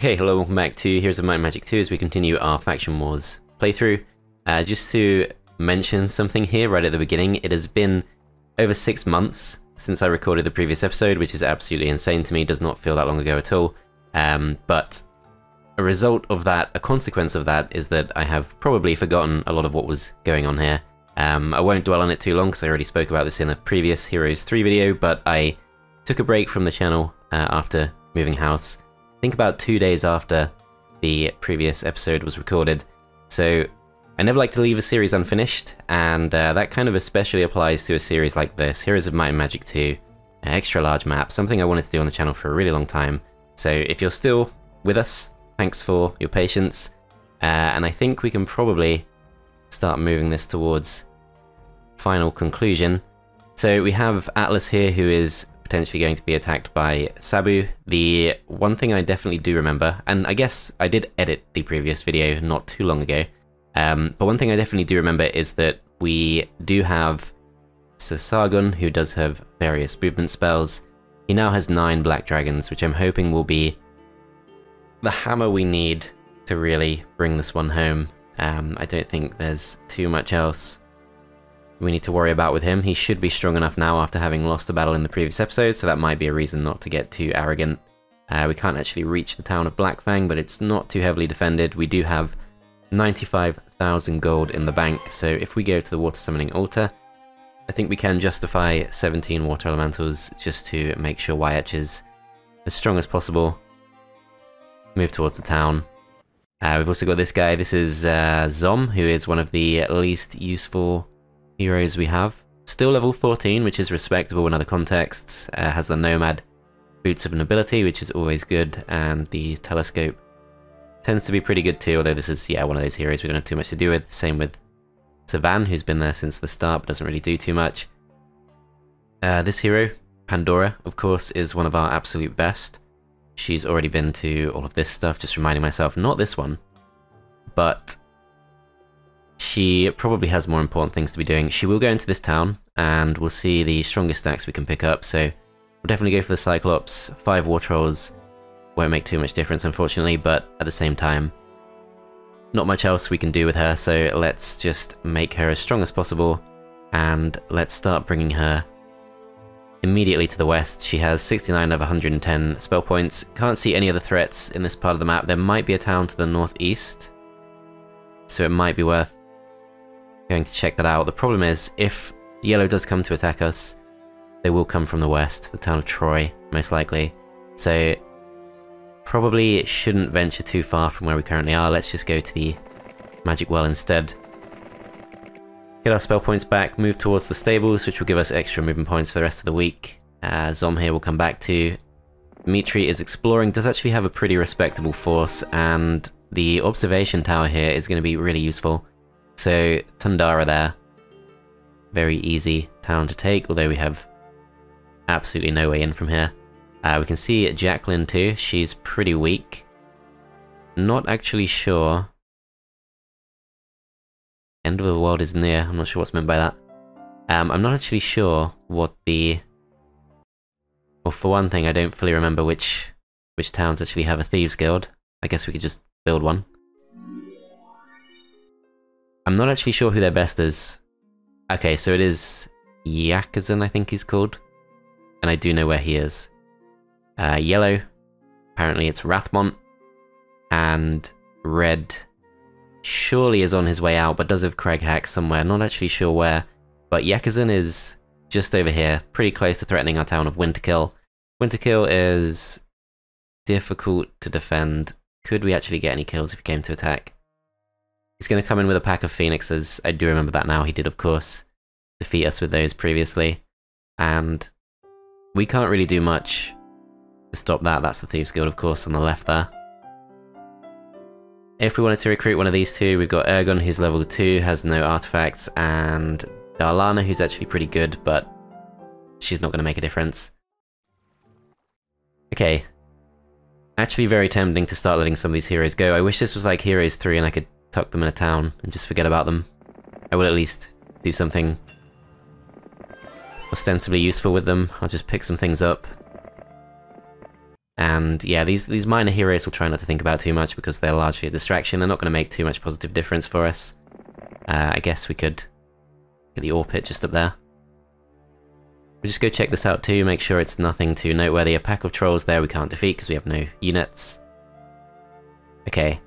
Okay, hello, welcome back to Heroes of Might and Magic 2 as we continue our Faction Wars playthrough. Just to mention something here right at the beginning, it has been over 6 months since I recorded the previous episode, which is absolutely insane to me, does not feel that long ago at all. But a result of that, a consequence of that, is that I have probably forgotten a lot of what was going on here. I won't dwell on it too long because I already spoke about this in a previous Heroes 3 video, but I took a break from the channel after moving house. I think about 2 days after the previous episode was recorded, so I never like to leave a series unfinished, and that kind of especially applies to a series like this, Heroes of Might and Magic 2, extra large map, something I wanted to do on the channel for a really long time. So if you're still with us, thanks for your patience, and I think we can probably start moving this towards final conclusion. So we have Atlas here, who is potentially going to be attacked by Sabu. The one thing I definitely do remember, and I guess I did edit the previous video not too long ago, but one thing I definitely do remember is that we do have Sir Sargon, who does have various movement spells. He now has 9 black dragons, which I'm hoping will be the hammer we need to really bring this one home. I don't think there's too much else we need to worry about with him. He should be strong enough now after having lost a battle in the previous episode, so that might be a reason not to get too arrogant. We can't actually reach the town of Blackfang, but it's not too heavily defended. We do have 95,000 gold in the bank, so if we go to the water summoning altar, I think we can justify 17 water elementals just to make sure YH is as strong as possible. Move towards the town. We've also got this guy. This is Zom, who is one of the least useful heroes we have. Still level 14, which is respectable in other contexts. Has the Nomad Boots of Nobility, which is always good, and the Telescope tends to be pretty good too, although this is, yeah, one of those heroes we don't have too much to do with. Same with Savan, who's been there since the start, but doesn't really do too much. This hero, Pandora, of course, is one of our absolute best. She's already been to all of this stuff, just reminding myself, not this one, but she probably has more important things to be doing. She will go into this town, and we'll see the strongest stacks we can pick up, so we'll definitely go for the Cyclops. 5 War Trolls won't make too much difference, unfortunately, but at the same time, not much else we can do with her, so let's just make her as strong as possible, and let's start bringing her immediately to the west. She has 69 of 110 spell points. Can't see any other threats in this part of the map. There might be a town to the northeast, so it might be worth going to check that out. The problem is, if yellow does come to attack us, they will come from the west, the town of Troy, most likely. So probably shouldn't venture too far from where we currently are. Let's just go to the Magic Well instead. Get our spell points back, move towards the stables, which will give us extra movement points for the rest of the week. Zom here will come back to. Dimitri is exploring, does actually have a pretty respectable force, and the observation tower here is going to be really useful. So Tundara there, very easy town to take, although we have absolutely no way in from here. We can see Jacqueline too, she's pretty weak. Not actually sure. End of the world is near, I'm not sure what's meant by that. I'm not actually sure what the... Well, for one thing, I don't fully remember which towns actually have a Thieves Guild. I guess we could just build one. I'm not actually sure who their best is. Okay, so it is Yakuzan, I think he's called. And I do know where he is. Yellow, apparently it's Wrathmont. And red surely is on his way out, but does have Craig Hack somewhere. Not actually sure where. But Yakuzan is just over here, pretty close to threatening our town of Winterkill. Winterkill is difficult to defend. Could we actually get any kills if he came to attack? He's going to come in with a pack of Phoenixes. I do remember that now. He did, of course, defeat us with those previously. And we can't really do much to stop that. That's the Thieves Guild, of course, on the left there. If we wanted to recruit one of these two, we've got Ergon, who's level 2, has no artifacts, and Darlana, who's actually pretty good, but she's not going to make a difference. Okay. Actually very tempting to start letting some of these heroes go. I wish this was like Heroes 3 and I could tuck them in a town and just forget about them. I will at least do something ostensibly useful with them. I'll just pick some things up. And yeah, these minor heroes we'll try not to think about too much because they're largely a distraction. They're not going to make too much positive difference for us. I guess we could get the ore pit just up there. We'll just go check this out too, make sure it's nothing too noteworthy. A pack of trolls there we can't defeat because we have no units. Okay.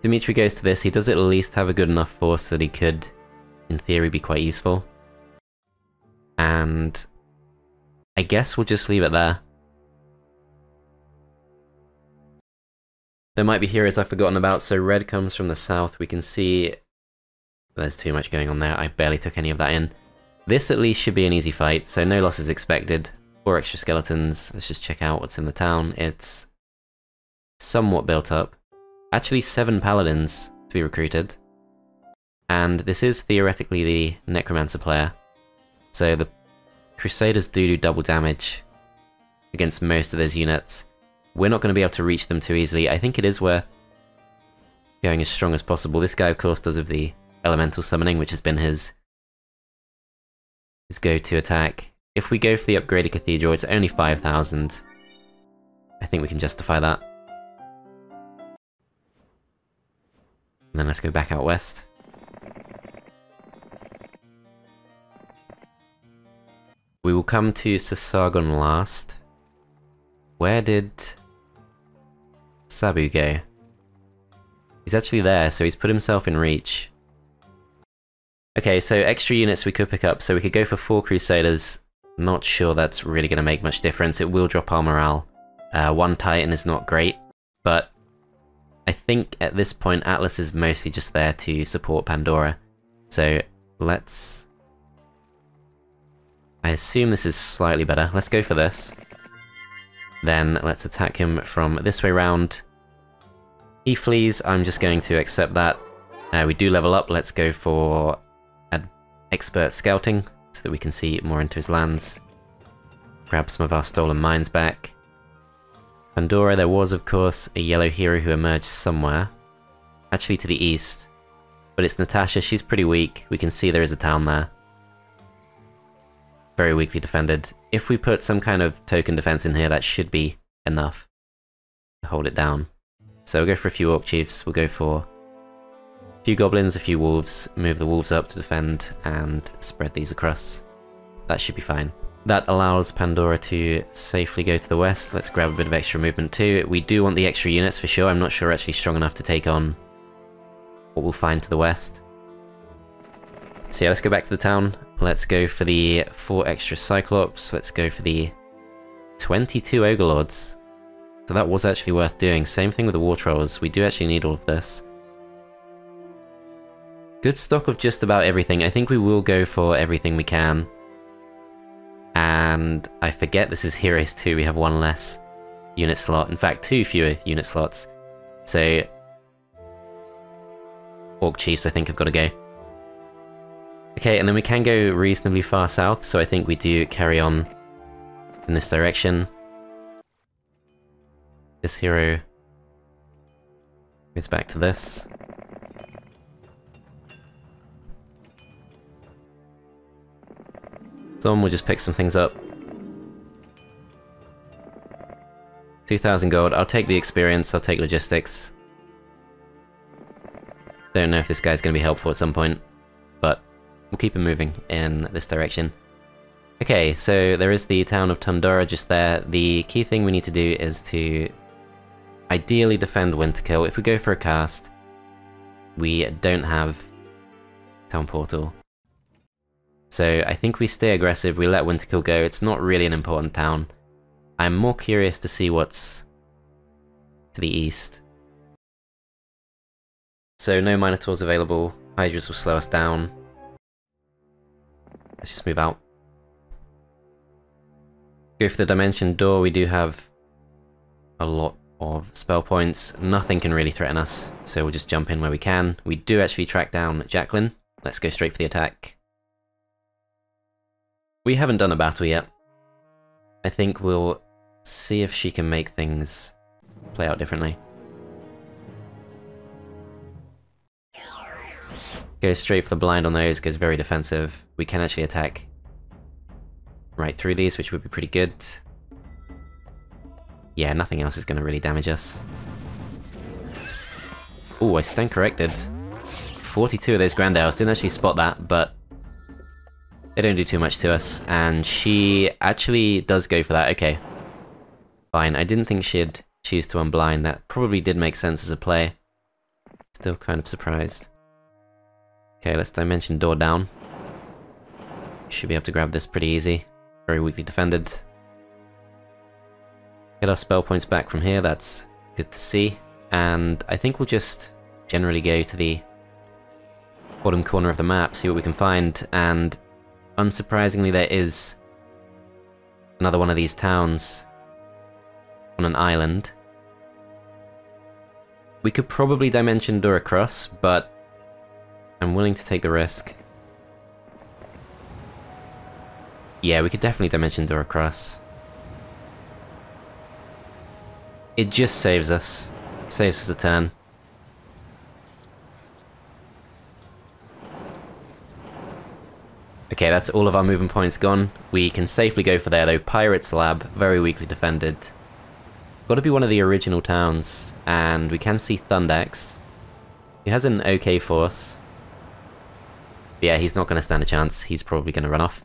Dimitri goes to this. He does at least have a good enough force that he could, in theory, be quite useful. And I guess we'll just leave it there. There might be heroes I've forgotten about, so red comes from the south. We can see there's too much going on there. I barely took any of that in. This at least should be an easy fight, so no losses expected. 4 extra skeletons. Let's just check out what's in the town. It's somewhat built up. Actually 7 paladins to be recruited. And this is theoretically the necromancer player. So the crusaders do double damage against most of those units. We're not going to be able to reach them too easily. I think it is worth going as strong as possible. This guy of course does have the elemental summoning, which has been his go-to attack. If we go for the upgraded cathedral, it's only 5,000. I think we can justify that. And then let's go back out west. We will come to Sasagon last. Where did Sabu go? He's actually there, so he's put himself in reach. Okay, so extra units we could pick up, so we could go for 4 Crusaders. Not sure that's really going to make much difference. It will drop our morale. 1 Titan is not great, but I think at this point Atlas is mostly just there to support Pandora. So let's... I assume this is slightly better. Let's go for this. Then let's attack him from this way round. He flees, I'm just going to accept that. We do level up, let's go for expert scouting, so that we can see more into his lands. Grab some of our stolen mines back. Pandora, there was of course a yellow hero who emerged somewhere. Actually to the east. But it's Natasha, she's pretty weak. We can see there is a town there. Very weakly defended. If we put some kind of token defense in here, that should be enough to hold it down. So we'll go for a few Orc Chiefs, we'll go for a few Goblins, a few Wolves, move the Wolves up to defend, and spread these across. That should be fine. That allows Pandora to safely go to the west. Let's grab a bit of extra movement too. We do want the extra units for sure. I'm not sure we're actually strong enough to take on what we'll find to the west. So yeah, let's go back to the town. Let's go for the 4 extra Cyclops. Let's go for the 22 Ogre Lords. So that was actually worth doing. Same thing with the War Trolls. We do actually need all of this. Good stock of just about everything. I think we will go for everything we can. And I forget this is Heroes 2. We have 1 less unit slot. In fact, 2 fewer unit slots. So Orc Chiefs I think have got to go. Okay, and then we can go reasonably far south, so I think we do carry on in this direction. This hero goes back to this. We'll just pick some things up. 2,000 gold. I'll take the experience, I'll take logistics. Don't know if this guy's going to be helpful at some point, but we'll keep him moving in this direction. Okay, so there is the town of Tundura just there. The key thing we need to do is to ideally defend Winterkill. If we go for a cast, we don't have town portal. So I think we stay aggressive, we let Winterkill go. It's not really an important town. I'm more curious to see what's to the east. So no Minotaurs available, Hydras will slow us down. Let's just move out. Go for the Dimension Door, we do have a lot of spell points. Nothing can really threaten us, so we'll just jump in where we can. We do actually track down Jacqueline. Let's go straight for the attack. We haven't done a battle yet. I think we'll see if she can make things play out differently. Go straight for the blind on those, goes very defensive. We can actually attack right through these, which would be pretty good. Yeah, nothing else is going to really damage us. Ooh, I stand corrected. 42 of those Grandales. Didn't actually spot that, but they don't do too much to us. And she actually does go for that. Okay. Fine. I didn't think she'd choose to unblind. That probably did make sense as a play. Still kind of surprised. Okay, let's Dimension Door down. Should be able to grab this pretty easy. Very weakly defended. Get our spell points back from here, that's good to see. And I think we'll just generally go to the bottom corner of the map, see what we can find, and unsurprisingly there is another one of these towns on an island. We could probably Dimension Door across, but I'm willing to take the risk. Yeah, we could definitely Dimension Door across. It just saves us. Saves us a turn. Okay, that's all of our movement points gone. We can safely go for there though. Pirate's Lab, very weakly defended. Got to be one of the original towns, and we can see Thundex. He has an okay force. But yeah, he's not going to stand a chance. He's probably going to run off.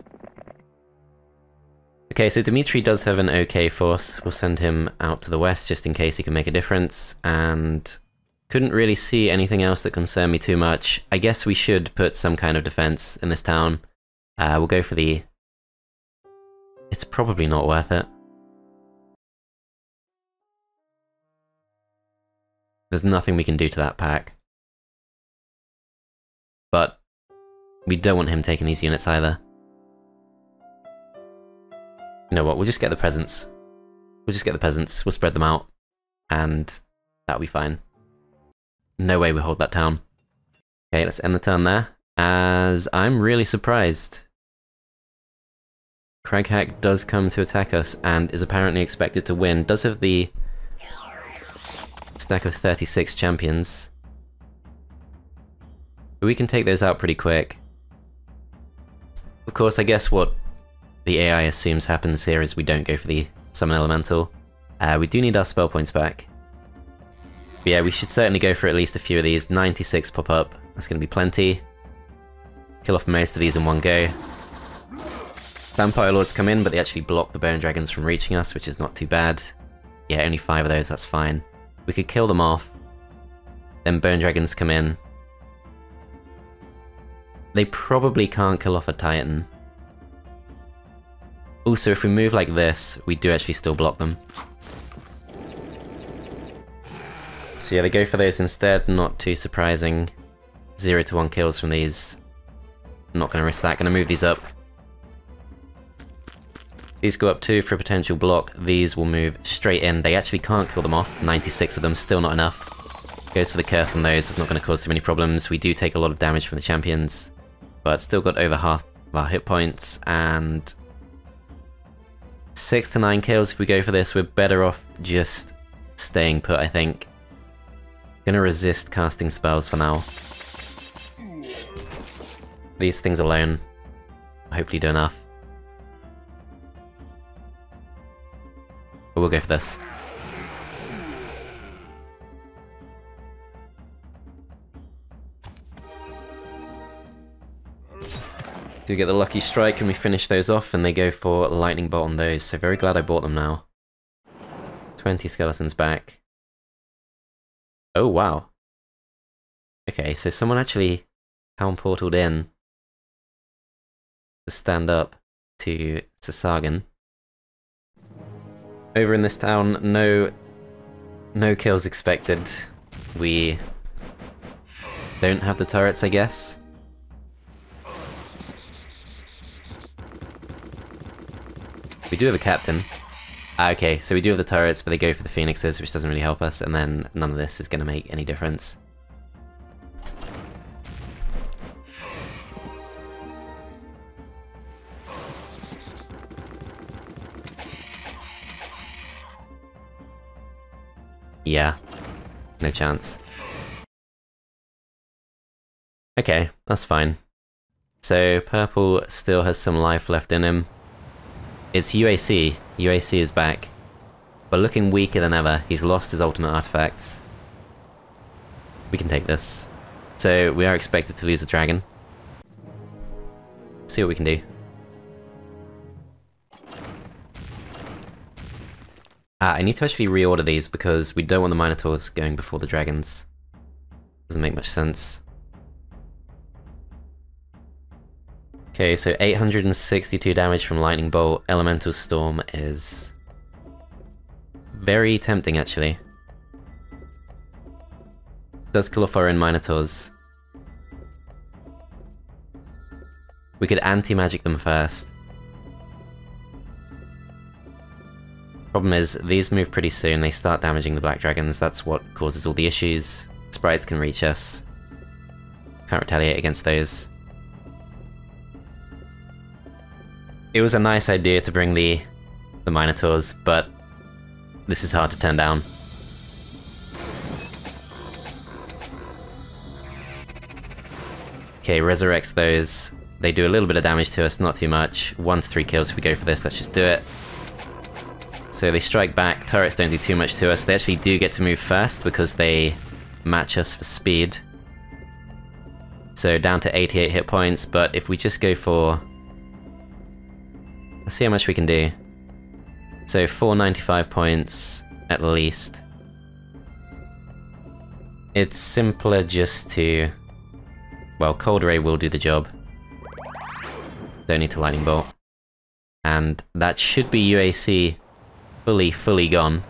Okay, so Dimitri does have an okay force. We'll send him out to the west just in case he can make a difference, and couldn't really see anything else that concerned me too much. I guess we should put some kind of defense in this town. We'll go for the... It's probably not worth it. There's nothing we can do to that pack. But we don't want him taking these units either. You know what, we'll just get the presents. We'll just get the peasants, we'll spread them out, and that'll be fine. No way we hold that town. Okay, let's end the turn there, as I'm really surprised. Craghack does come to attack us, and is apparently expected to win. Does have the stack of 36 champions. But we can take those out pretty quick. Of course, I guess what the AI assumes happens here is we don't go for the Summon Elemental. We do need our spell points back. But yeah, we should certainly go for at least a few of these. 96 pop up, that's going to be plenty. Kill off most of these in one go. Vampire Lords come in, but they actually block the Bone Dragons from reaching us, which is not too bad. Yeah, only 5 of those, that's fine. We could kill them off. Then Bone Dragons come in. They probably can't kill off a Titan. Also, if we move like this, we do actually still block them. So yeah, they go for those instead, not too surprising. 0 to 1 kills from these. Not going to risk that, going to move these up. These go up 2 for a potential block, these will move straight in. They actually can't kill them off, 96 of them, still not enough. Goes for the curse on those, it's not going to cause too many problems. We do take a lot of damage from the champions, but still got over half of our hit points, and 6 to 9 kills if we go for this. We're better off just staying put, I think. Gonna resist casting spells for now. These things alone hopefully do enough. But we'll go for this. Do get the lucky strike and we finish those off, and they go for lightning bolt on those, so very glad I bought them now. 20 skeletons back. Oh wow. Okay, so someone actually town portaled in to stand up to Sasagan. Over in this town, no kills expected. We don't have the turrets, I guess. We do have a captain. Okay, so we do have the turrets, but they go for the phoenixes, which doesn't really help us, and then none of this is going to make any difference. Yeah, no chance. Okay, that's fine. So, purple still has some life left in him. It's UAC. UAC is back. but looking weaker than ever. He's lost his ultimate artifacts. We can take this. So we are expected to lose a dragon. See what we can do. I need to actually reorder these because we don't want the Minotaurs going before the dragons. Doesn't make much sense. Okay, so 862 damage from Lightning Bolt. Elemental Storm is very tempting, actually. Does kill off our own Minotaurs. We could anti-magic them first. Problem is, these move pretty soon, they start damaging the black dragons, that's what causes all the issues. Sprites can reach us. Can't retaliate against those. It was a nice idea to bring the Minotaurs, but this is hard to turn down. Okay, resurrects those. They do a little bit of damage to us, not too much. 1 to 3 kills if we go for this, let's just do it. So they strike back, turrets don't do too much to us. They actually do get to move first because they match us for speed. So down to 88 hit points, but if we just go for... Let's see how much we can do. So 495 points at least. It's simpler just to... Well, Cold Ray will do the job. Don't need to Lightning Bolt. And that should be UAC fully gone.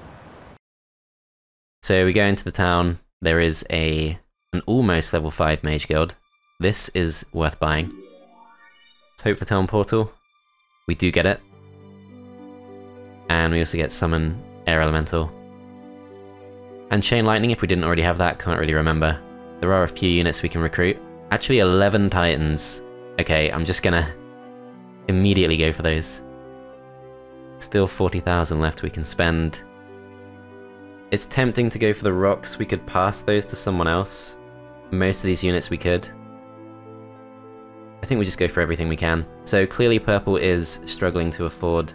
So we go into the town. There is an almost level 5 Mage Guild. This is worth buying. Let's hope for Town Portal. We do get it. And we also get Summon Air Elemental. And Chain Lightning if we didn't already have that, can't really remember. There are a few units we can recruit. Actually 11 Titans. Okay, I'm just gonna immediately go for those. Still 40,000 left we can spend. It's tempting to go for the rocks, we could pass those to someone else. Most of these units we could. I think we just go for everything we can. So clearly purple is struggling to afford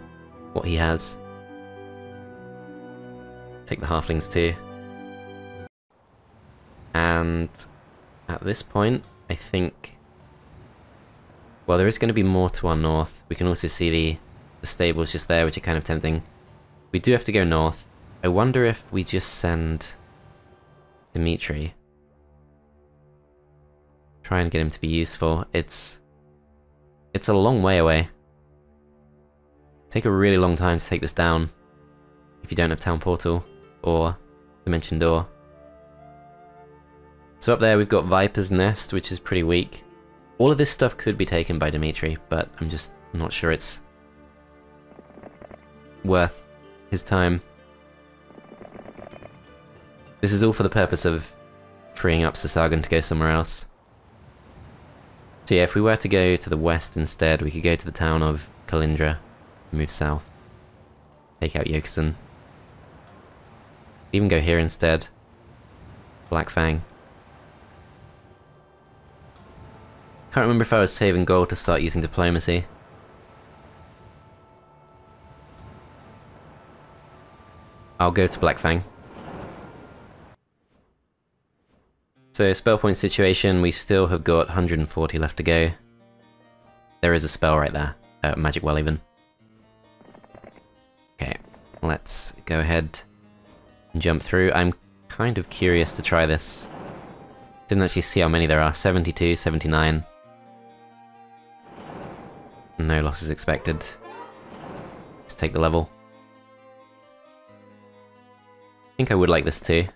what he has. Take the halflings too. And at this point, I think... Well, there is going to be more to our north. We can also see the stables just there, which are kind of tempting. We do have to go north. I wonder if we just send Dimitri. Try and get him to be useful. It's a long way away. Take a really long time to take this down if you don't have Town Portal or Dimension Door. So up there we've got Viper's Nest, which is pretty weak. All of this stuff could be taken by Dimitri, but I'm just not sure it's worth his time. This is all for the purpose of freeing up Sasagan to go somewhere else. So yeah, if we were to go to the west instead, we could go to the town of Kalindra, move south, take out Yokusen. Even go here instead. Black Fang. Can't remember if I was saving gold to start using diplomacy. I'll go to Black Fang. So spell point situation, we still have got 140 left to go. There is a spell right there, Magic Well even. Okay, let's go ahead and jump through. I'm kind of curious to try this. Didn't actually see how many there are, 72, 79. No losses expected. Let's take the level. I think I would like this too.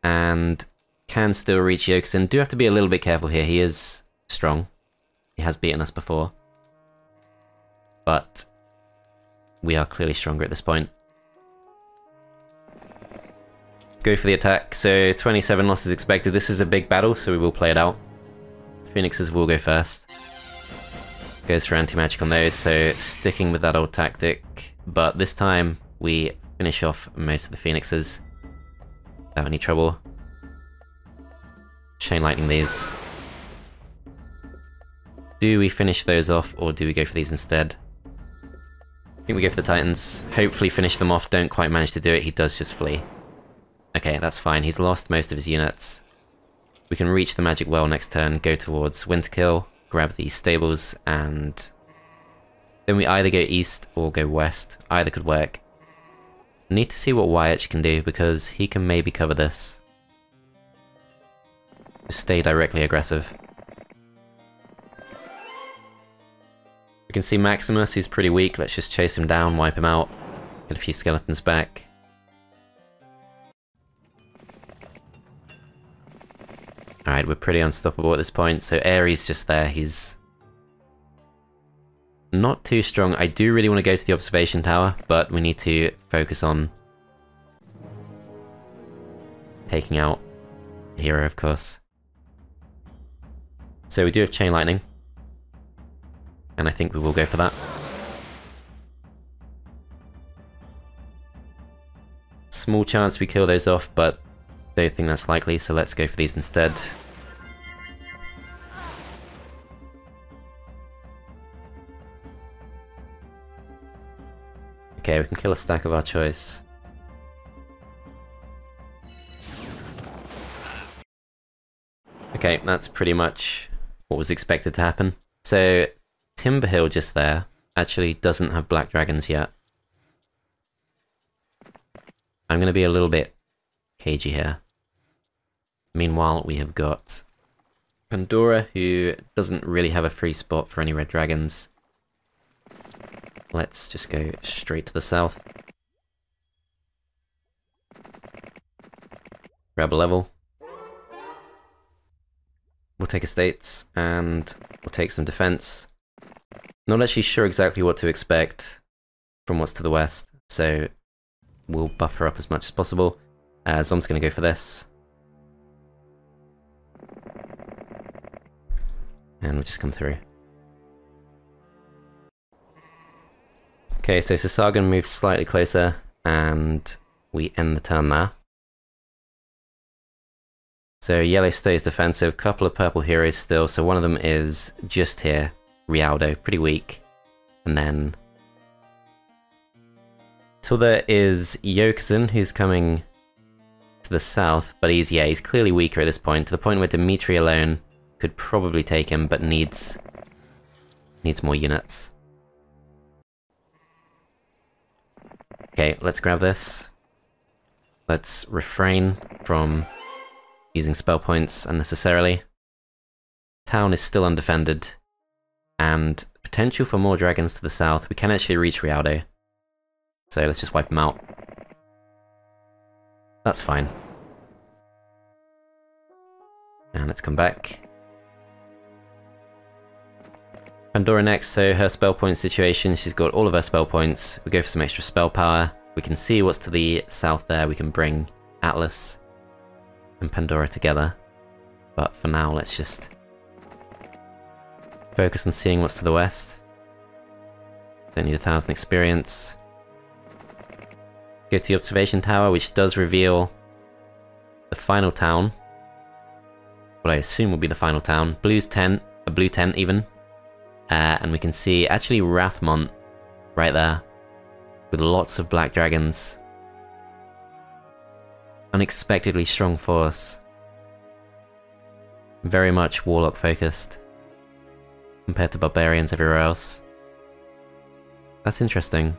And can still reach Yokusen. Do have to be a little bit careful here, he is strong. He has beaten us before. But we are clearly stronger at this point. Go for the attack. So 27 losses expected. This is a big battle, so we will play it out. Phoenixes will go first. Goes for anti-magic on those, so sticking with that old tactic. But this time we finish off most of the Phoenixes without any trouble. Chain Lightning these. Do we finish those off, or do we go for these instead? I think we go for the Titans. Hopefully finish them off. Don't quite manage to do it. He does just flee. Okay, that's fine. He's lost most of his units. We can reach the Magic Well next turn, go towards Winterkill, grab these stables, and then we either go east or go west. Either could work. Need to see what Wyatt can do, because he can maybe cover this. Just stay directly aggressive. We can see Maximus, he's pretty weak. Let's just chase him down, wipe him out, get a few skeletons back. Alright, we're pretty unstoppable at this point, so Ares just there, he's not too strong. I do really want to go to the observation tower, but we need to focus on taking out the hero, of course. So we do have Chain Lightning, and I think we will go for that. Small chance we kill those off, but don't think that's likely, so let's go for these instead. Okay, we can kill a stack of our choice. Okay, that's pretty much what was expected to happen. So, Timberhill just there actually doesn't have black dragons yet. I'm going to be a little bit cagey here. Meanwhile, we have got Pandora, who doesn't really have a free spot for any red dragons. Let's just go straight to the south. Grab a level. We'll take estates, and we'll take some defense. Not actually sure exactly what to expect from what's to the west, so we'll buffer up as much as possible. Zom's going to go for this. And we'll just come through. Okay, so Sasagan moves slightly closer, and we end the turn there. So yellow stays defensive, couple of purple heroes still, so one of them is just here, Rialdo, pretty weak. And then till there is Yokozun, who's coming to the south, but he's clearly weaker at this point, to the point where Dimitri alone could probably take him, but needs more units. Okay, let's grab this. Let's refrain from using spell points unnecessarily. Town is still undefended, and potential for more dragons to the south. We can actually reach Rialdo, so let's just wipe them out. That's fine. And let's come back. Pandora next, so her spell point situation, she's got all of her spell points. We go for some extra spell power. We can see what's to the south there. We can bring Atlas and Pandora together. But for now, let's just focus on seeing what's to the west. Don't need 1,000 experience. Go to the observation tower, which does reveal the final town. What I assume will be the final town. Blue's tent, a blue tent even. And we can see actually Wrathmont right there with lots of black dragons. Unexpectedly strong force. Very much warlock focused compared to barbarians everywhere else. That's interesting.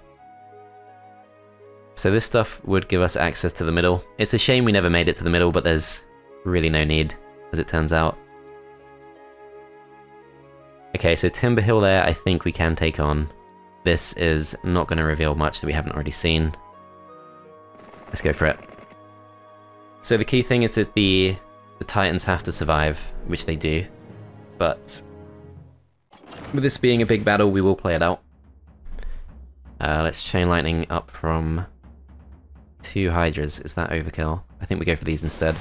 So this stuff would give us access to the middle. It's a shame we never made it to the middle, but there's really no need, as it turns out. Okay, so Timberhill there, I think we can take on. This is not going to reveal much that we haven't already seen. Let's go for it. So the key thing is that the Titans have to survive, which they do. But with this being a big battle, we will play it out. Let's Chain Lightning up from 2 Hydras. Is that overkill? I think we go for these instead.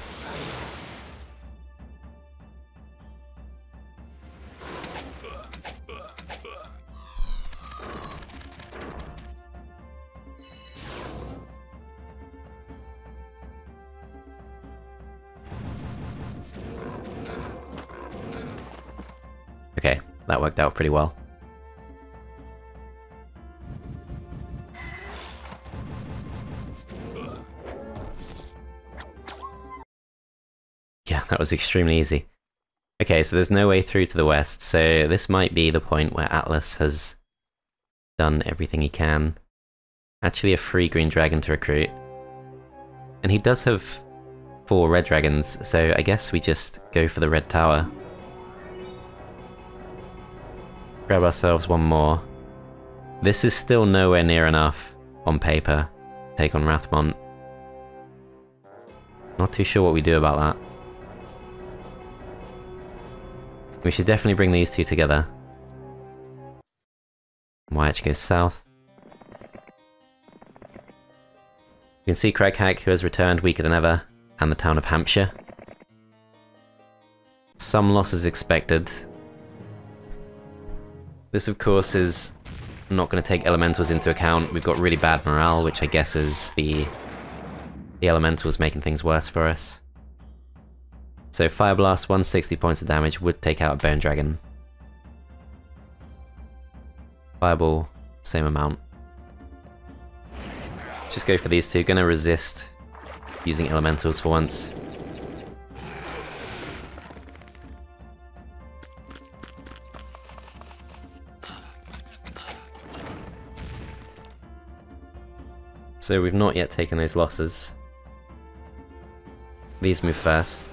Okay, that worked out pretty well. Yeah, that was extremely easy. Okay, so there's no way through to the west, so this might be the point where Atlas has done everything he can. Actually a free green dragon to recruit. And he does have 4 red dragons, so I guess we just go for the red tower. Grab ourselves one more. This is still nowhere near enough, on paper, to take on Wrathmont. Not too sure what we do about that. We should definitely bring these two together. YH goes south. You can see Craghack, who has returned weaker than ever, and the town of Hampshire. Some losses expected. This, of course, is not going to take elementals into account. We've got really bad morale, which I guess is the elementals making things worse for us. So Fire Blast, 160 points of damage, would take out a Bone Dragon. Fireball, same amount. Just go for these two. Gonna resist using elementals for once. So we've not yet taken those losses. These move first.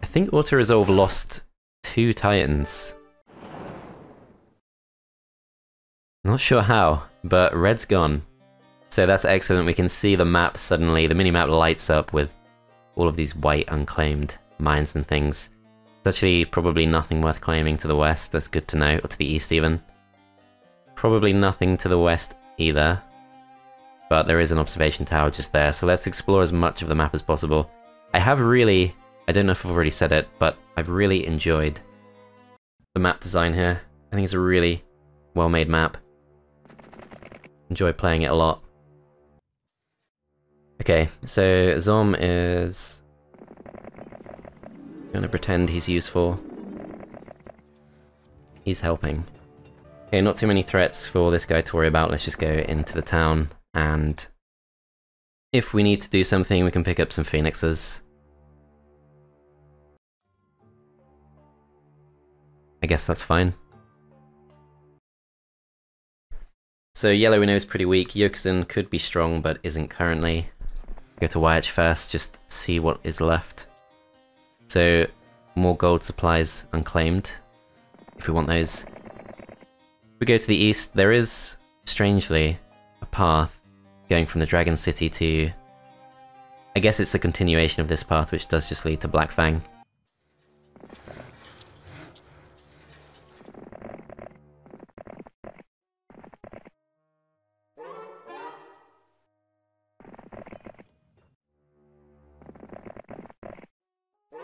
I think Auto-Resolve lost 2 Titans. Not sure how, but red's gone. So that's excellent. We can see the map suddenly, the mini-map lights up with all of these white unclaimed mines and things. There's actually probably nothing worth claiming to the west, that's good to know, or to the east even. Probably nothing to the west either, but there is an observation tower just there, so let's explore as much of the map as possible. I don't know if I've already said it, but I've really enjoyed the map design here. I think it's a really well-made map. Enjoy playing it a lot. Okay, so Zom is gonna pretend he's useful. He's helping. Okay, not too many threats for this guy to worry about. Let's just go into the town, and if we need to do something, we can pick up some phoenixes. I guess that's fine. So yellow we know is pretty weak. Yokuzen could be strong, but isn't currently. Go to YH first, just see what is left. So more gold supplies unclaimed, if we want those. If we go to the east, there is, strangely, a path going from the Dragon City to... I guess it's a continuation of this path, which does just lead to Blackfang.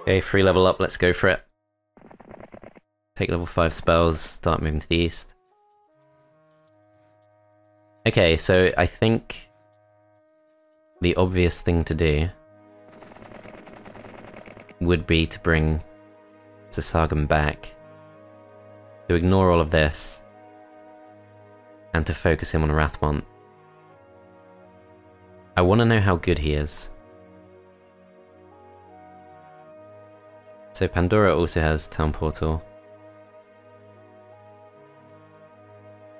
Okay, free level up, let's go for it. Take level 5 spells, start moving to the east. Okay, so I think the obvious thing to do would be to bring Sasagam back, to ignore all of this, and to focus him on Wrathmont. I want to know how good he is. So Pandora also has Town Portal.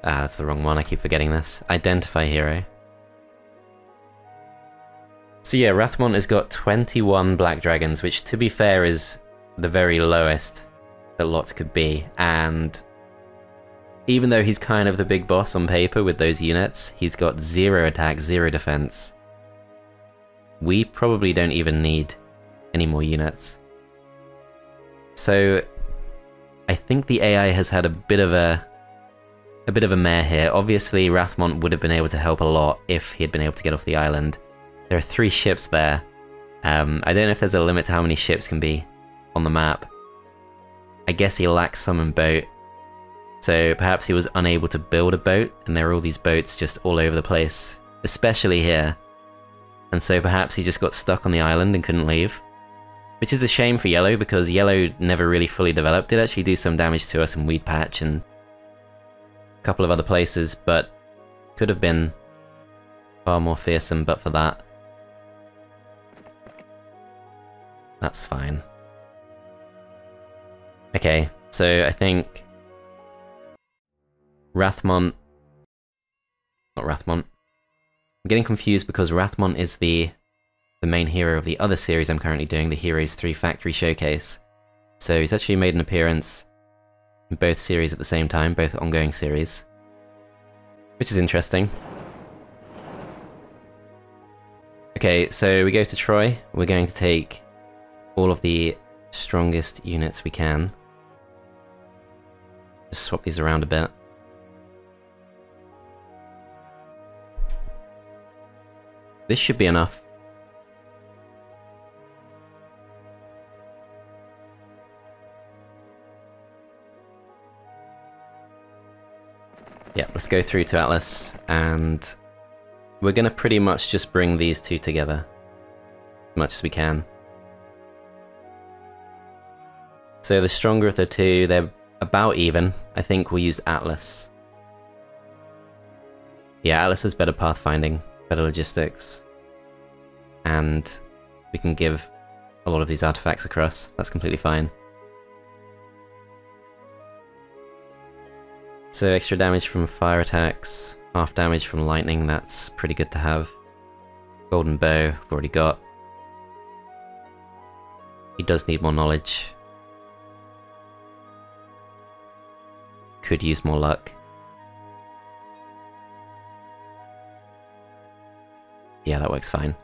Ah, that's the wrong one, I keep forgetting this. Identify Hero. So yeah, Wrathmont has got 21 Black Dragons, which to be fair is the very lowest that lots could be, and even though he's kind of the big boss on paper with those units, he's got 0 attack, 0 defense. We probably don't even need any more units. So I think the AI has had a bit of a mare here. Obviously Wrathmont would have been able to help a lot if he had been able to get off the island. There are 3 ships there. I don't know if there's a limit to how many ships can be on the map. I guess he lacks some in boat. So perhaps he was unable to build a boat, and there are all these boats just all over the place, especially here. And so perhaps he just got stuck on the island and couldn't leave. Which is a shame for yellow, because yellow never really fully developed. It actually do some damage to us in Weed Patch and a couple of other places, but could have been far more fearsome but for that. That's fine. Okay, so I think Wrathmont... Not Wrathmont. I'm getting confused because Wrathmont is the main hero of the other series I'm currently doing, the Heroes 3 Factory Showcase. So he's actually made an appearance in both series at the same time, both ongoing series. Which is interesting. Okay, so we go to Troy. We're going to take all of the strongest units we can. Just swap these around a bit. This should be enough. Yeah, let's go through to Atlas, and we're gonna pretty much just bring these two together as much as we can. So the stronger of the two, they're about even. I think we'll use Atlas. Yeah, Atlas has better pathfinding, better logistics, and we can give a lot of these artifacts across. That's completely fine. So extra damage from fire attacks, half damage from lightning, that's pretty good to have. Golden bow, I've already got. He does need more knowledge. Could use more luck. Yeah, that works fine.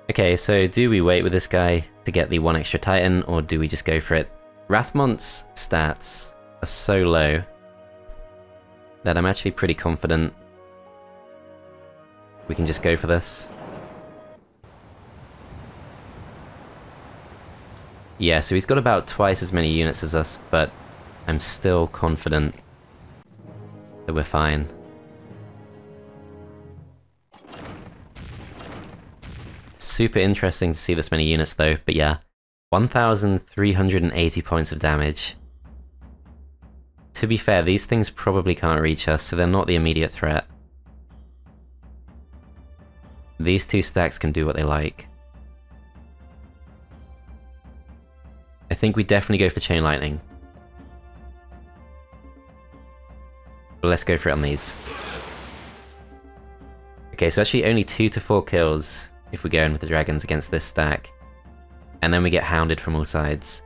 Okay, so do we wait with this guy to get the one extra Titan, or do we just go for it? Wrathmont's stats are so low that I'm actually pretty confident we can just go for this. Yeah, so he's got about twice as many units as us, but I'm still confident that we're fine. Super interesting to see this many units though, but yeah. 1,380 points of damage. To be fair, these things probably can't reach us, so they're not the immediate threat. These two stacks can do what they like. I think we definitely go for Chain Lightning. But let's go for it on these. Okay, so actually only 2 to 4 kills if we go in with the dragons against this stack. And then we get hounded from all sides.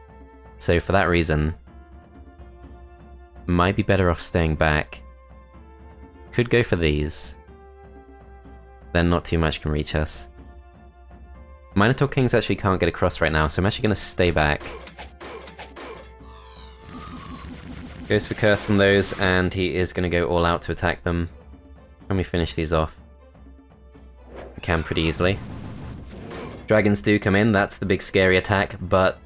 So for that reason, might be better off staying back. Could go for these. Then not too much can reach us. Minotaur Kings actually can't get across right now, so I'm actually going to stay back. Goes for Curse on those, and he is going to go all out to attack them. Can we finish these off? We can pretty easily. Dragons do come in, that's the big scary attack, but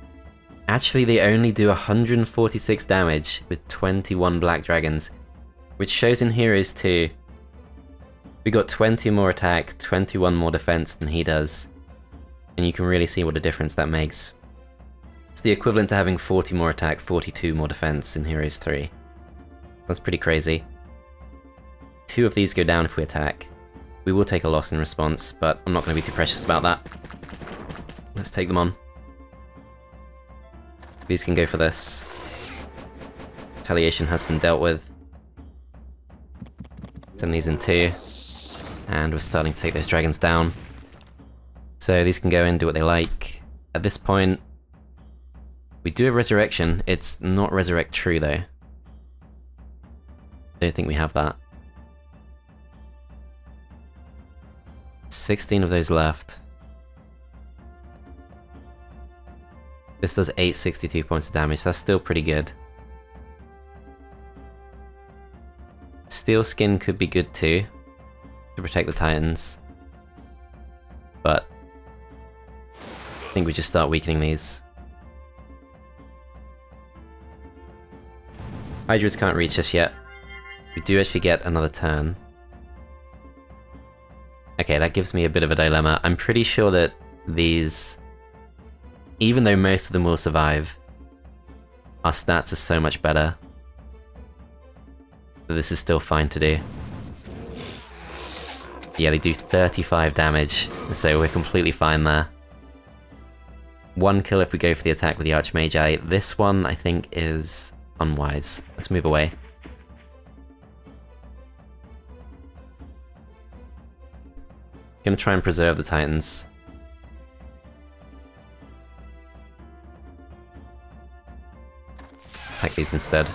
actually they only do 146 damage with 21 black dragons, which shows in Heroes 2 we got 20 more attack, 21 more defense than he does, and you can really see what a difference that makes. It's the equivalent to having 40 more attack, 42 more defense in Heroes 3. That's pretty crazy. 2 of these go down if we attack. We will take a loss in response, but I'm not going to be too precious about that. Let's take them on. These can go for this. Retaliation has been dealt with. Send these in 2. And we're starting to take those dragons down. So these can go in, do what they like. At this point, we do have Resurrection. It's not Resurrect True though. Don't think we have that. 16 of those left. This does 862 points of damage, so that's still pretty good. Steel Skin could be good too, to protect the Titans. But I think we just start weakening these. Hydras can't reach us yet. We do actually get another turn. Okay, that gives me a bit of a dilemma. I'm pretty sure that these, even though most of them will survive, our stats are so much better that this is still fine to do. Yeah, they do 35 damage, so we're completely fine there. 1 kill if we go for the attack with the Archmagi. This one, I think, is unwise. Let's move away. Gonna try and preserve the Titans. Attack these instead.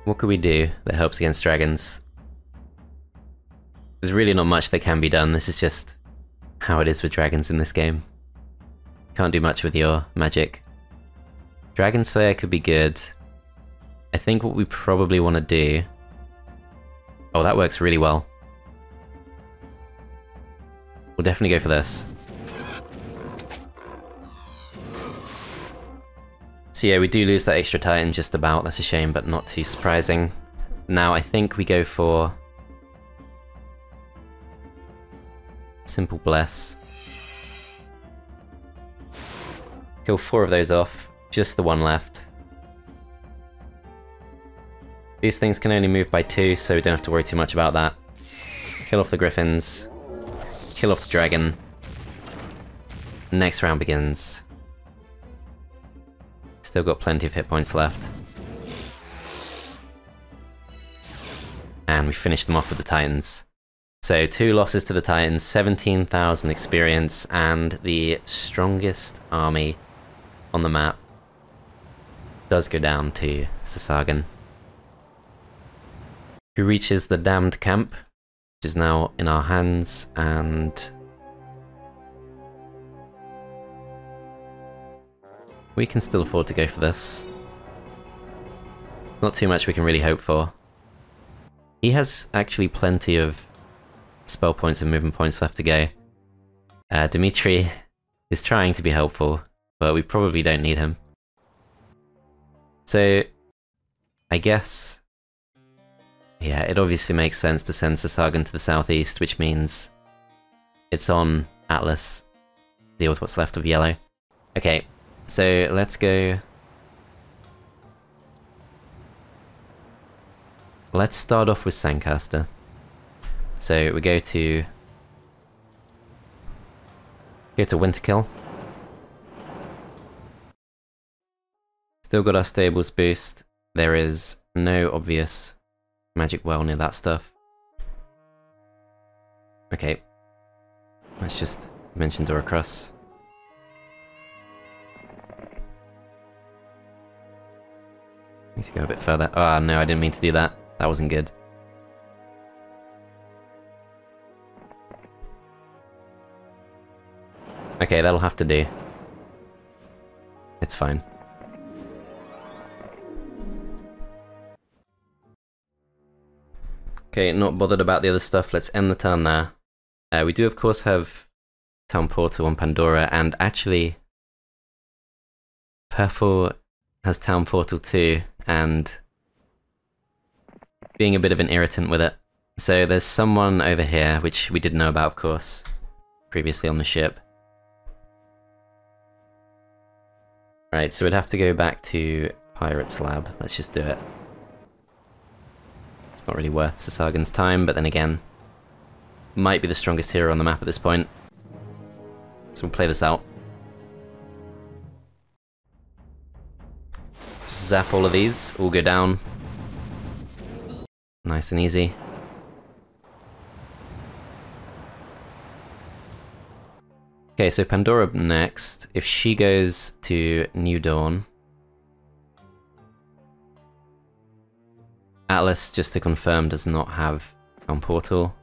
What could we do that helps against dragons? There's really not much that can be done. This is just how it is with dragons in this game. Can't do much with your magic. Dragon Slayer could be good. I think what we probably want to do... Oh, that works really well. We'll definitely go for this. So yeah, we do lose that extra Titan just about. That's a shame, but not too surprising. Now I think we go for... Simple Bless. Kill 4 of those off. Just the 1 left. These things can only move by 2, so we don't have to worry too much about that. Kill off the Griffins. Kill off the Dragon. Next round begins. Still got plenty of hit points left. And we finish them off with the Titans. So 2 losses to the Titans, 17,000 experience, and the strongest army on the map does go down to Sasagan, who reaches the Damned Camp, which is now in our hands, and we can still afford to go for this. Not too much we can really hope for. He has actually plenty of spell points and movement points left to go. Dimitri is trying to be helpful, but we probably don't need him. So, I guess... Yeah, it obviously makes sense to send Sasagan to the southeast, which means it's on Atlas. Deal with what's left of yellow. Okay, so let's go... Let's start off with Sandcaster. So we go to Winterkill. Still got our stables boost. There is no obvious magic well near that stuff. Okay. Let's just mention Doracross. Need to go a bit further. Ah, no, I didn't mean to do that. That wasn't good. Okay, that'll have to do. It's fine. Okay, not bothered about the other stuff. Let's end the turn there. We do, of course, have Town Portal on Pandora, and actually, Purple has Town Portal too, and being a bit of an irritant with it. So there's someone over here, which we did know about, of course, previously on the ship. Right, so we'd have to go back to Pirate's Lab. Let's just do it. It's not really worth Sasagan's time, but then again, might be the strongest hero on the map at this point. So we'll play this out. Just zap all of these, all go down. Nice and easy. Okay, so Pandora next. If she goes to New Dawn... Atlas, just to confirm, does not have Town Portal.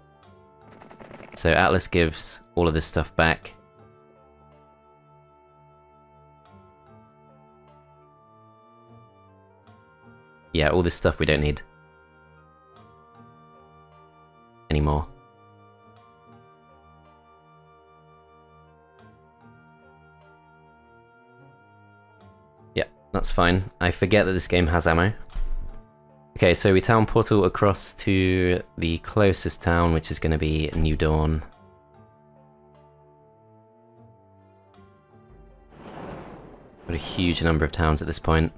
So Atlas gives all of this stuff back. Yeah, all this stuff we don't need anymore. That's fine. I forget that this game has ammo. Okay, so we town portal across to the closest town, which is going to be New Dawn. Got a huge number of towns at this point.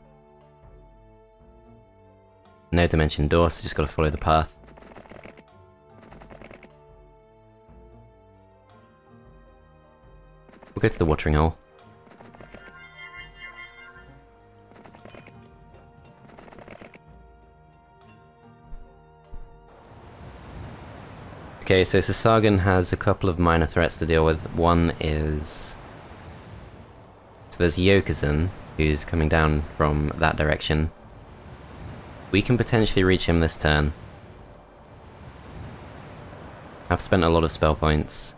No dimension door, so just got to follow the path. We'll go to the watering hole. Okay, so Sasagan has a couple of minor threats to deal with. One is... So there's Yokozun, who's coming down from that direction. We can potentially reach him this turn. I've spent a lot of spell points.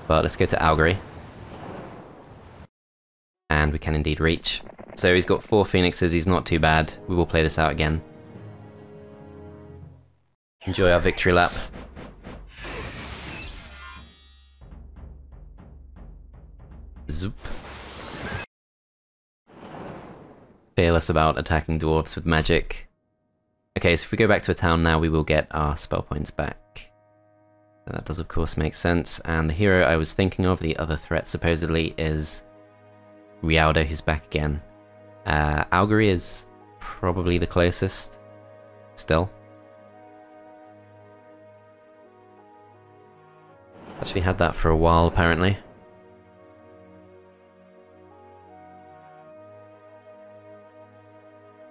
But let's go to Augury. And we can indeed reach. So he's got 4 Phoenixes, he's not too bad. We will play this out again. Enjoy our victory lap. Zoop. Fearless about attacking dwarves with magic. Okay, so if we go back to a town now, we will get our spell points back. That does of course make sense, and the hero I was thinking of, the other threat supposedly, is Rialdo, who's back again. Augury is probably the closest, still. Actually had that for a while, apparently.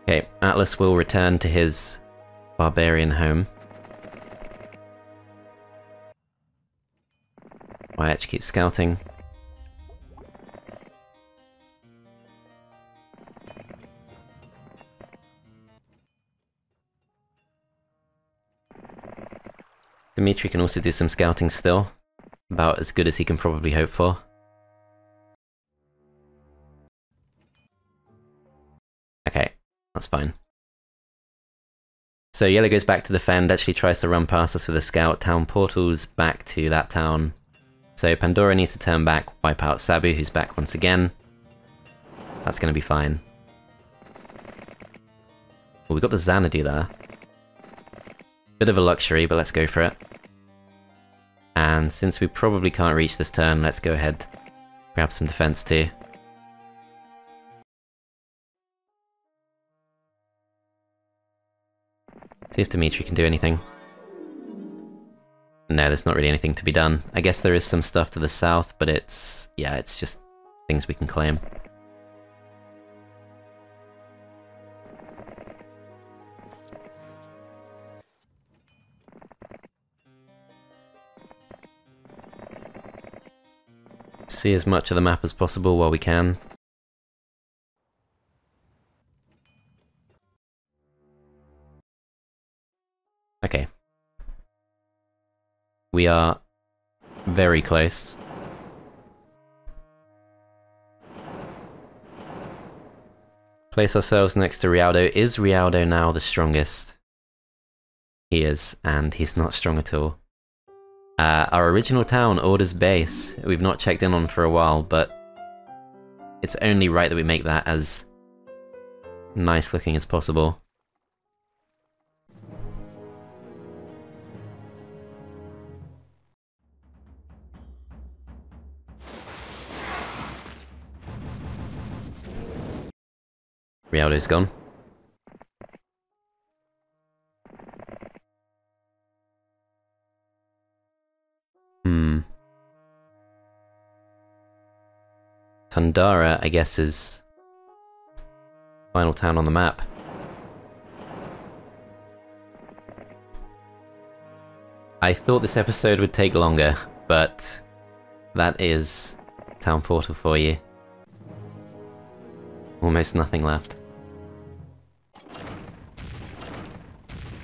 Okay, Atlas will return to his barbarian home. YH keeps scouting. Dimitri can also do some scouting still. About as good as he can probably hope for. Okay, that's fine. So Yellow goes back to defend, actually tries to run past us with a scout. Town portals back to that town. So Pandora needs to turn back, wipe out Sabu, who's back once again. That's going to be fine. Well, we got the Xanadu there. Bit of a luxury, but let's go for it. And since we probably can't reach this turn, let's go ahead, grab some defense too. See if Dimitri can do anything. No, there's not really anything to be done. I guess there is some stuff to the south, but it's... yeah, it's just things we can claim. See as much of the map as possible while we can. Okay. We are very close. Place ourselves next to Rialdo. Is Rialdo now the strongest? He is, and he's not strong at all. Our original town, Order's Base, we've not checked in on for a while, but it's only right that we make that as nice looking as possible. Rialdo's gone. Tundara, I guess, is final town on the map. I thought this episode would take longer, but that is Town Portal for you. Almost nothing left.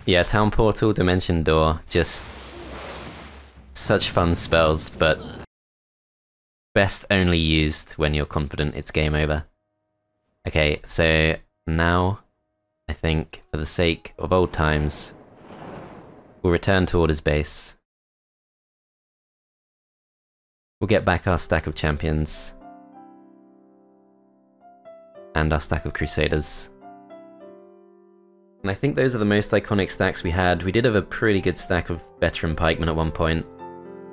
Yeah, Town Portal, Dimension Door, just such fun spells, but best only used when you're confident it's game over. Okay, so now, I think, for the sake of old times, we'll return to Order's Base. We'll get back our stack of champions. and our stack of Crusaders. And I think those are the most iconic stacks we had. We did have a pretty good stack of Veteran Pikemen at one point.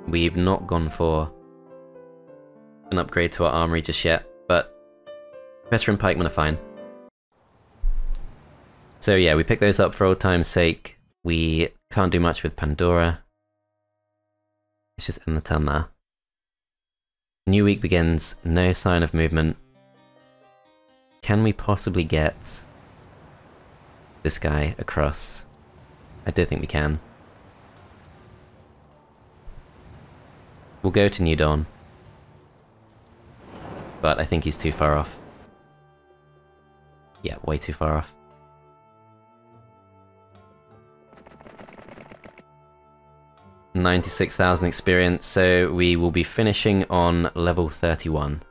We've not gone for an upgrade to our armory just yet, but Veteran Pikemen are fine. So yeah, we picked those up for old time's sake. We can't do much with Pandora. Let's just end the turn there. New week begins, no sign of movement. Can we possibly get this guy across? I don't think we can. We'll go to New Dawn. But I think he's too far off. Yeah, way too far off. $96,000 experience, so we will be finishing on level 31.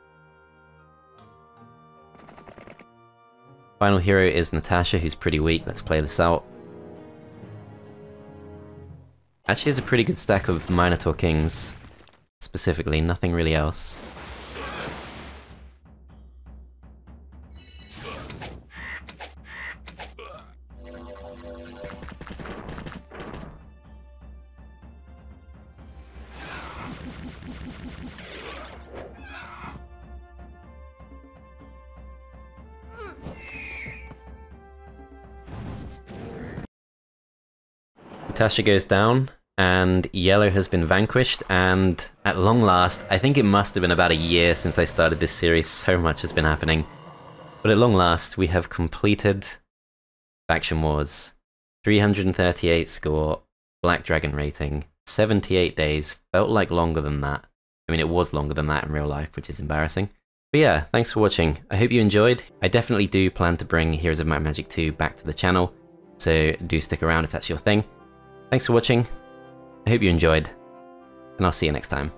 Final hero is Natasha, who's pretty weak. Let's play this out. Actually has a pretty good stack of Minotaur Kings, specifically, nothing really else. Natasha goes down, and yellow has been vanquished, and at long last, I think it must have been about a year since I started this series, so much has been happening. But at long last, we have completed Faction Wars. 338 score, Black Dragon rating, 78 days, felt like longer than that. I mean, it was longer than that in real life, which is embarrassing. But yeah, thanks for watching. I hope you enjoyed. I definitely do plan to bring Heroes of Might and Magic 2 back to the channel, so do stick around if that's your thing. Thanks for watching, I hope you enjoyed, and I'll see you next time.